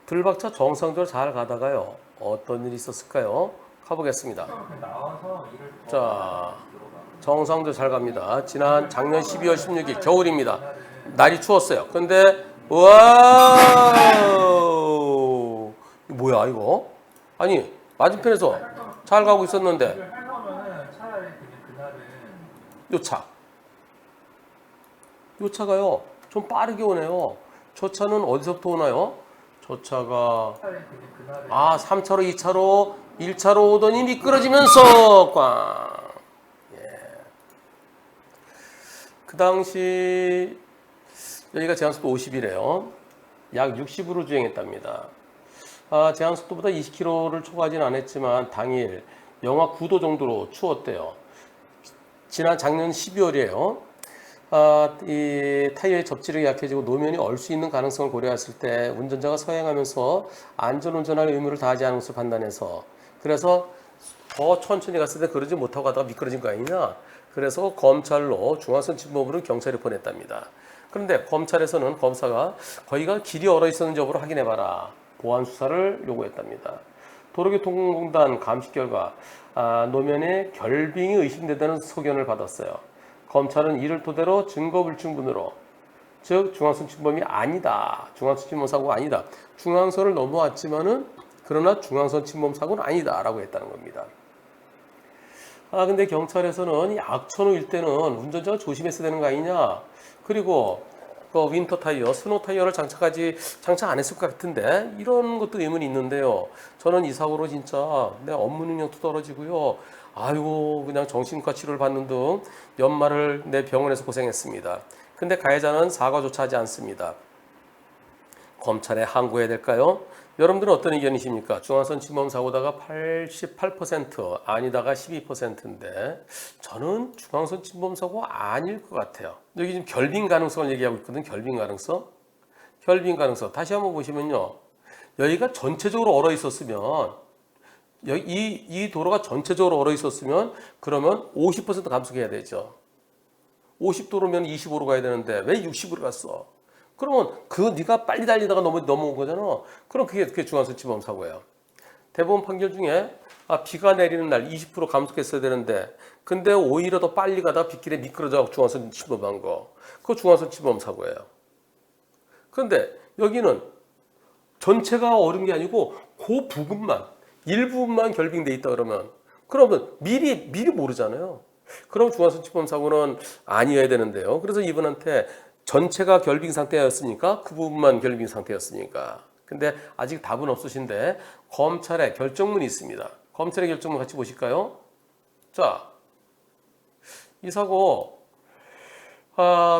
불박차 정상적으로 잘 가다가요. 어떤 일이 있었을까요? 가보겠습니다. 자, 정상적으로 잘 갑니다. 지난 작년 12월 16일 겨울입니다. 날이 추웠어요. 근데 와우! 이거 뭐야 이거? 아니 맞은편에서 잘 가고 있었는데 요 차. 요 차가요. 좀 빠르게 오네요. 저 차는 어디서부터 오나요? 저 차가 3차로 2차로 1차로 오더니 미끄러지면서 꽝. 그 당시 여기가 제한속도 50이래요. 약 60으로 주행했답니다. 제한속도보다 20km를 초과하진 않았지만 당일 영하 9도 정도로 추웠대요. 지난 작년 12월이에요. 이 타이어의 접지력이 약해지고 노면이 얼 수 있는 가능성을 고려했을 때 운전자가 서행하면서 안전운전할 의무를 다하지 않은 것을 판단해서 그래서 더 천천히 갔을 때 그러지 못하고 가다가 미끄러진 거 아니냐. 그래서 검찰로 중앙선 침범으로 경찰에 보냈답니다. 그런데 검찰에서는 검사가 거기가 길이 얼어 있었는지 여부를 확인해봐라. 보안 수사를 요구했답니다. 도로교통공단 감식 결과 노면에 결빙이 의심된다는 소견을 받았어요. 검찰은 이를 토대로 증거불충분으로 즉 중앙선 침범이 아니다. 중앙선 침범 사고가 아니다. 중앙선을 넘어왔지만은 그러나 중앙선 침범 사고는 아니다 라고 했다는 겁니다. 근데 경찰에서는 이 악천후 일대는 운전자가 조심했어야 되는 거 아니냐. 그리고 그 윈터 타이어, 스노우 타이어를 장착 안 했을 것 같은데 이런 것도 의문이 있는데요. 저는 이 사고로 진짜 내 업무 능력도 떨어지고요. 아이고 그냥 정신과 치료를 받는 등 연말을 내 병원에서 고생했습니다. 근데 가해자는 사과조차 하지 않습니다. 검찰에 항고해야 될까요? 여러분들은 어떤 의견이십니까? 중앙선 침범 사고다가 88%, 아니다가 12%인데 저는 중앙선 침범 사고 아닐 것 같아요. 여기 지금 결빙 가능성을 얘기하고 있거든. 결빙 가능성. 결빙 가능성. 다시 한번 보시면요. 여기가 전체적으로 얼어 있었으면 이 도로가 전체적으로 얼어 있었으면 그러면 50% 감속해야 되죠. 50도로면 25로 가야 되는데 왜 60으로 갔어? 그러면 네가 빨리 달리다가 넘어온 거잖아. 그럼 그게 중앙선 침범 사고예요. 대법원 판결 중에 비가 내리는 날 20% 감속했어야 되는데 근데 오히려 더 빨리 가다가 빗길에 미끄러져 중앙선 침범한 거. 그거 중앙선 침범 사고예요. 그런데 여기는 전체가 얼은 게 아니고 그 부분만 일부분만 결빙돼 있다 그러면 미리 모르잖아요. 그럼 중앙선 침범 사고는 아니어야 되는데요. 그래서 이분한테 전체가 결빙 상태였으니까 그 부분만 결빙 상태였으니까. 근데 아직 답은 없으신데 검찰의 결정문이 있습니다. 검찰의 결정문 같이 보실까요? 자, 이 사고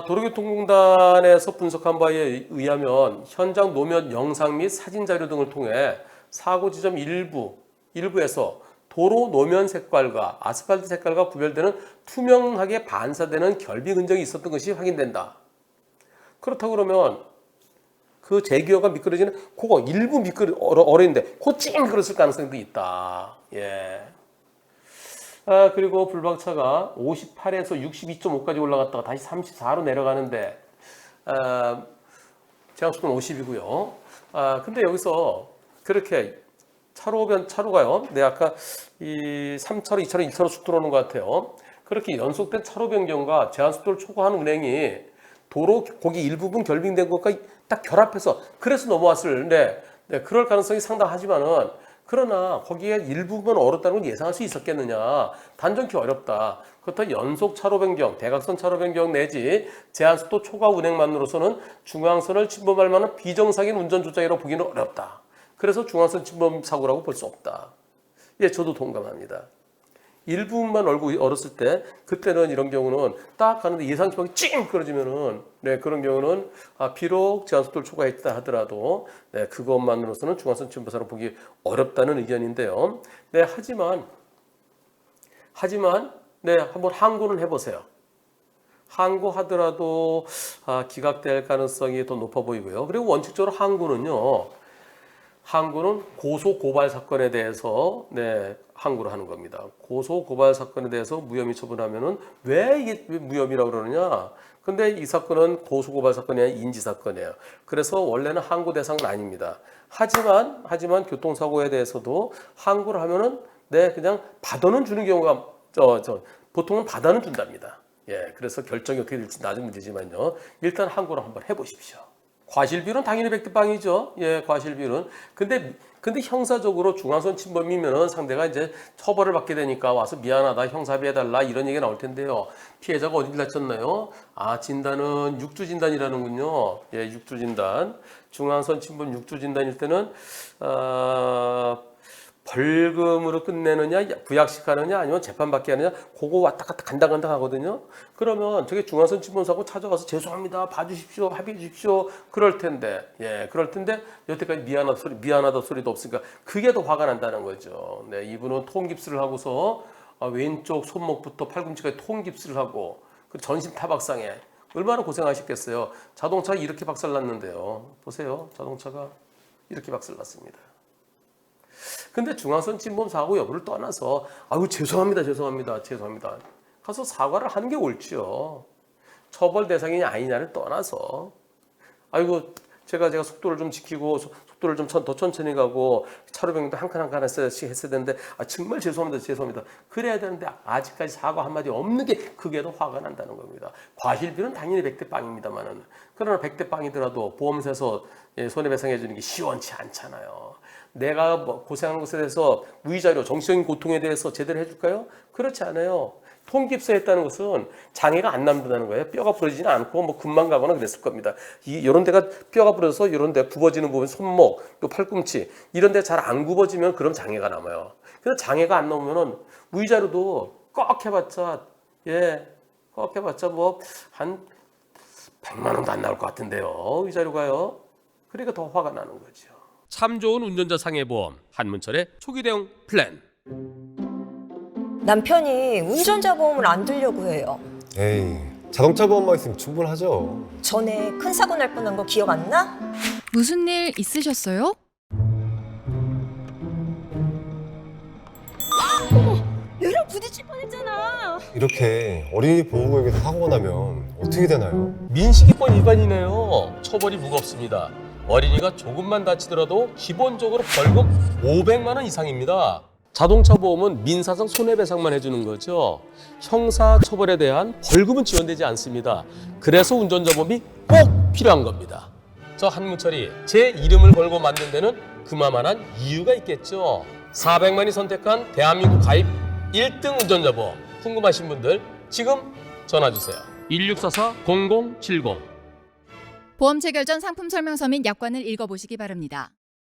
도로교통공단에서 분석한 바에 의하면 현장 노면 영상 및 사진 자료 등을 통해 사고 지점 일부에서 도로 노면 색깔과 아스팔트 색깔과 구별되는 투명하게 반사되는 결빙 흔적이 있었던 것이 확인된다. 그렇다고 그러면 그 제기어가 미끄러지는 그거 일부 얼어 있는데 그거 찡 미끄러질 가능성도 있다. 예. 그리고 불박차가 58에서 62.5까지 올라갔다가 다시 34로 내려가는데 제한속도는 50이고요. 근데 여기서 그렇게 차로가요. 네, 아까 이 3차로, 2차로, 1차로 쭉 들어오는 것 같아요. 그렇게 연속된 차로 변경과 제한속도를 초과한 운행이 도로 거기 일부분 결빙된 것과 딱 결합해서 그래서 넘어왔을 네, 그럴 가능성이 상당하지만은 그러나 거기에 일부분 얼었다는 걸 예상할 수 있었겠느냐. 단정히 어렵다. 그렇다면 연속 차로 변경, 대각선 차로 변경 내지 제한속도 초과 운행만으로서는 중앙선을 침범할 만한 비정상인 운전 조작이라고 보기는 어렵다. 그래서 중앙선 침범 사고라고 볼 수 없다. 예, 저도 동감합니다. 일부분만 얼었을 때 그때는 이런 경우는 딱 가는데 예상치만 찡 끌어지면은 네, 그런 경우는 비록 제한속도를 초과했다 하더라도 네, 그것만으로서는 중앙선 침범사로 보기 어렵다는 의견인데요. 네, 하지만 네, 한번 항고는 해보세요. 항고하더라도 기각될 가능성이 더 높아 보이고요. 그리고 원칙적으로 항고는요. 항고는 고소 고발 사건에 대해서 항고를 하는 겁니다. 고소 고발 사건에 대해서 무혐의 처분하면은 왜 이게 무혐의라고 그러느냐? 근데 이 사건은 고소 고발 사건이 아니라 인지 사건이에요. 그래서 원래는 항고 대상은 아닙니다. 하지만 교통사고에 대해서도 항고를 하면은 그냥 받아는 주는 경우가 보통은 받아는 준답니다. 예, 그래서 결정이 어떻게 될지 나중 문제지만요. 일단 항고를 한번 해보십시오. 과실비율은 당연히 100대 빵이죠. 예, 과실비율은. 근데 형사적으로 중앙선 침범이면은 상대가 이제 처벌을 받게 되니까 와서 미안하다, 형사비해달라 이런 얘기가 나올 텐데요. 피해자가 어디 다쳤나요? 진단은 육주 진단이라는군요. 예, 육주 진단. 중앙선 침범 육주 진단일 때는 벌금으로 끝내느냐, 부약식하느냐, 아니면 재판받게 하느냐, 그거 왔다 갔다 간당간당 하거든요. 그러면 저게 중앙선 침범 사고 찾아가서 죄송합니다, 봐주십시오, 합의해 주십시오, 그럴 텐데, 여태까지 미안하다 소리도 없으니까 그게 더 화가 난다는 거죠. 네, 이분은 통깁스를 하고서 왼쪽 손목부터 팔꿈치까지 통깁스를 하고 그 전신 타박상에 얼마나 고생하셨겠어요. 자동차가 이렇게 박살났는데요. 보세요, 자동차가 이렇게 박살났습니다. 근데 중앙선 침범 사고 여부를 떠나서 죄송합니다 가서 사과를 하는 게 옳지요. 처벌 대상이냐 아니냐를 떠나서 제가 속도를 좀 지키고 속도를 좀 더 천천히 가고 차로 변경도 한 칸 한 칸 했어야 되는데 정말 죄송합니다 그래야 되는데 아직까지 사과 한마디 없는 게 그게 더 화가 난다는 겁니다. 과실비는 당연히 100대 빵입니다만은, 그러나 100대 빵이더라도 보험사에서 손해배상해 주는 게 시원치 않잖아요. 내가 고생하는 것에 대해서 무이자료, 정신적인 고통에 대해서 제대로 해줄까요? 그렇지 않아요. 통깁스했다는 것은 장애가 안 남는다는 거예요. 뼈가 부러지지는 않고 금만 가거나 그랬을 겁니다. 이런 데가 뼈가 부러져서 이런 데 굽어지는 부분, 손목, 또 팔꿈치 이런 데 잘 안 굽어지면 그럼 장애가 남아요. 그래서 장애가 안 남으면은 무이자료도 꺽 해봤자 한 100만 원도 안 나올 것 같은데요. 위자료가요. 그러니까 더 화가 나는 거죠. 참 좋은 운전자 상해보험 한문철의 초기 대응 플랜. 남편이 운전자 보험을 안 들려고 해요. 에이, 자동차 보험만 있으면 충분하죠. 전에 큰 사고 날 뻔한 거 기억 안 나? 무슨 일 있으셨어요? 얘랑 부딪힐 뻔했잖아. 이렇게 어린이 보호구역에서 사고가 나면 어떻게 되나요? 민식이법 위반이네요. 처벌이 무겁습니다. 어린이가 조금만 다치더라도 기본적으로 벌금 500만 원 이상입니다. 자동차 보험은 민사상 손해배상만 해주는 거죠. 형사 처벌에 대한 벌금은 지원되지 않습니다. 그래서 운전자 보험이 꼭 필요한 겁니다. 저 한문철이 제 이름을 걸고 만든 데는 그만한 이유가 있겠죠. 400만이 선택한 대한민국 가입 1등 운전자 보험. 궁금하신 분들 지금 전화주세요. 1644-0070. 보험 체결 전 상품 설명서 및 약관을 읽어보시기 바랍니다.